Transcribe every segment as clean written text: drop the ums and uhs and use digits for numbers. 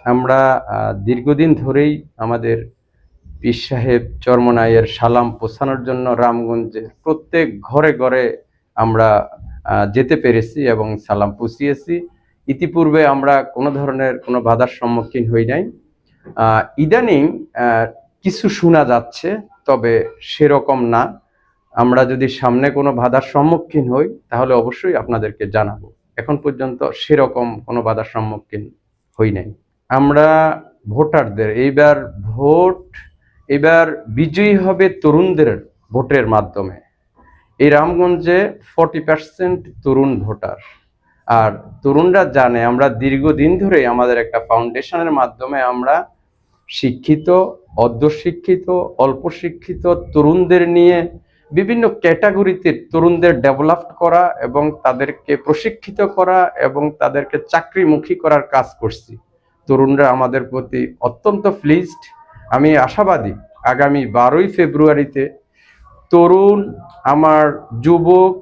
আমরা দীর্ঘদিন ধরেই আমাদের পীর সাহেব চরমনাইয়ের সালাম পৌঁছানোর জন্য রামগঞ্জের প্রত্যেক ঘরে ঘরে আমরা যেতে পেরেছি এবং সালাম পৌঁছিয়েছি। ইতিপূর্বে আমরা কোনো ধরনের কোনো বাধার সম্মুখীন হই নাই। ইদানিং কিছু শোনা যাচ্ছে, তবে সেরকম না। আমরা যদি সামনে কোনো বাধার সম্মুখীন হই তাহলে অবশ্যই আপনাদেরকে জানাবো। এখন পর্যন্ত সেরকম কোনো বাধার সম্মুখীন হই নাই। আমরা ভোটারদের এবার বিজয়ী হবে তরুণদের ভোটের মাধ্যমে। এই রামগঞ্জে 40% তরুণ ভোটার। আর তরুণরা জানে আমরা দীর্ঘদিন ধরে আমাদের একটা ফাউন্ডেশনের মাধ্যমে আমরা শিক্ষিত, অর্ধশিক্ষিত, অল্প শিক্ষিত তরুণদের নিয়ে বিভিন্ন ক্যাটাগরিতে তরুণদের ডেভেলপ করা এবং তাদেরকে প্রশিক্ষিত করা এবং তাদেরকে চাকরিমুখী করার কাজ করছি। তরুণরা আমাদের প্রতি অত্যন্ত প্লিজড। আমি আশাবাদী আগামী 12ই ফেব্রুয়ারিতে তরুণ, আমার যুবক,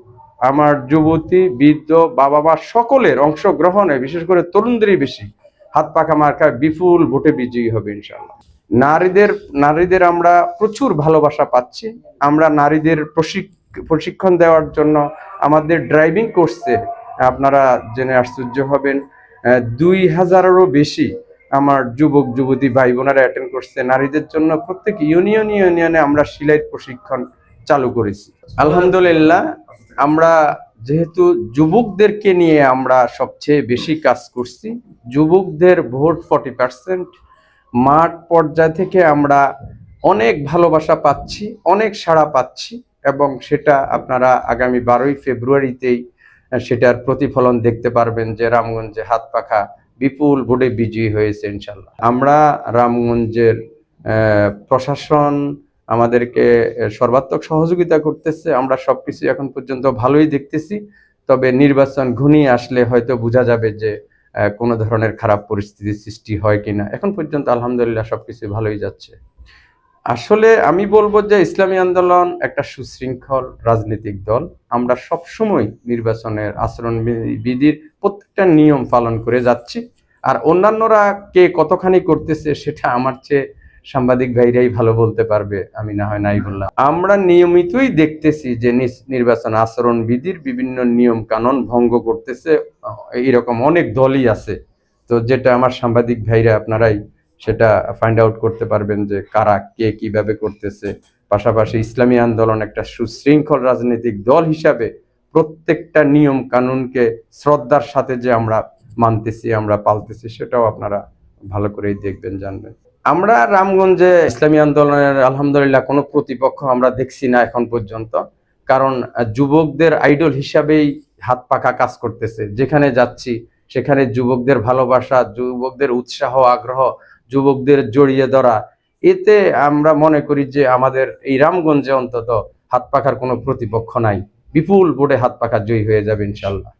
আমার যুবতী, বৃদ্ধ, বাবা মা সকলের অংশগ্রহণে, বিশেষ করে তরুণদেরই বেশি হাত পাখা মার্কায় বিপুল ভোটে বিজয়ী হবে ইনশাআল্লাহ। নারীদের আমরা প্রচুর ভালোবাসা পাচ্ছি। আমরা নারীদের প্রশিক্ষণ দেওয়ার জন্য আমাদের ড্রাইভিং কোর্সে আপনারা জেনে আশ্চর্য হবেন, 2000-এরও বেশি আমার যুবক যুবতী ভাই বোনেরা অ্যাটেন্ড করছে। নারীদের জন্য প্রত্যেক ইউনিয়নে আমরা সেলাই প্রশিক্ষণ চালু করেছি। আলহামদুলিল্লাহ, আমরা যেহেতু যুবকদেরকে নিয়ে আমরা সবচেয়ে বেশি কাজ করছি, যুবকদের ভোট 40%, মাঠ পর্যায় থেকে আমরা অনেক ভালোবাসা পাচ্ছি, অনেক সাড়া পাচ্ছি এবং সেটা আপনারা আগামী 12ই ফেব্রুয়ারিতেই সেটার প্রতিফলন দেখতে পারবেন যে রামগঞ্জে হাত পাখা বিপুল ভোটে বিজয়ী হয়েছে ইনশাল্লাহ। আমরা রামগঞ্জের প্রশাসন আমাদেরকে সর্বাত্মক সহযোগিতা করতেছে। আমরা সবকিছু এখন পর্যন্ত ভালোই দেখতেছি, তবে নির্বাচন ঘনিয়ে আসলে হয়তো বোঝা যাবে যে কোনো ধরনের খারাপ পরিস্থিতির সৃষ্টি হয় কিনা। এখন পর্যন্ত আলহামদুলিল্লাহ সবকিছু ভালোই যাচ্ছে। আসলে আমি বলবো যে ইসলামী আন্দোলন একটা সুশৃঙ্খল রাজনৈতিক দল। আমরা সবসময় নির্বাচনের আচরণ বিধির প্রত্যেকটা নিয়ম পালন করে যাচ্ছি। আর অন্যান্যরা কে কতখানি করতেছে সেটা আমার চেয়ে সাংবাদিক ভাইরাই ভালো বলতে পারবে, আমি না হয় নাই বললাম। আমরা নিয়মিতই দেখতেছি যে নির্বাচন আচরণ বিধির বিভিন্ন নিয়ম কানুন ভঙ্গ করতেছে, এরকম অনেক দলই আছে। তো যেটা আমার সাংবাদিক ভাইরা আপনারাই সেটা ফাইন্ড আউট করতে পারবেন যে কারা কে কিভাবে করতেছে। পাশাপাশি ইসলামী আন্দোলন একটা সুশৃঙ্খল রাজনৈতিক দল হিসাবে প্রত্যেকটা নিয়ম কানুনকে শ্রদ্ধার সাথে যে আমরা মানতেছি, আমরা পালতেছি, সেটাও আপনারা ভালো করেই দেখবেন, জানবেন। আমরা রামগঞ্জে ইসলামী আন্দোলনের আলহামদুলিল্লাহ কোনো প্রতিপক্ষ আমরা দেখছি না এখন পর্যন্ত। কারণ যুবকদের আইডল হিসাবেই হাত পাখা কাজ করতেছে। যেখানে যাচ্ছি সেখানে যুবকদের ভালোবাসা, যুবকদের উৎসাহ, আগ্রহ, যুবকদের জড়িয়ে ধরা, এতে আমরা মনে করি যে আমাদের এই রামগঞ্জে অন্তত হাত পাখার কোনো প্রতিপক্ষ নাই। বিপুল ভোটে হাত পাখা জয়ী হয়ে যাবে ইনশাল্লাহ।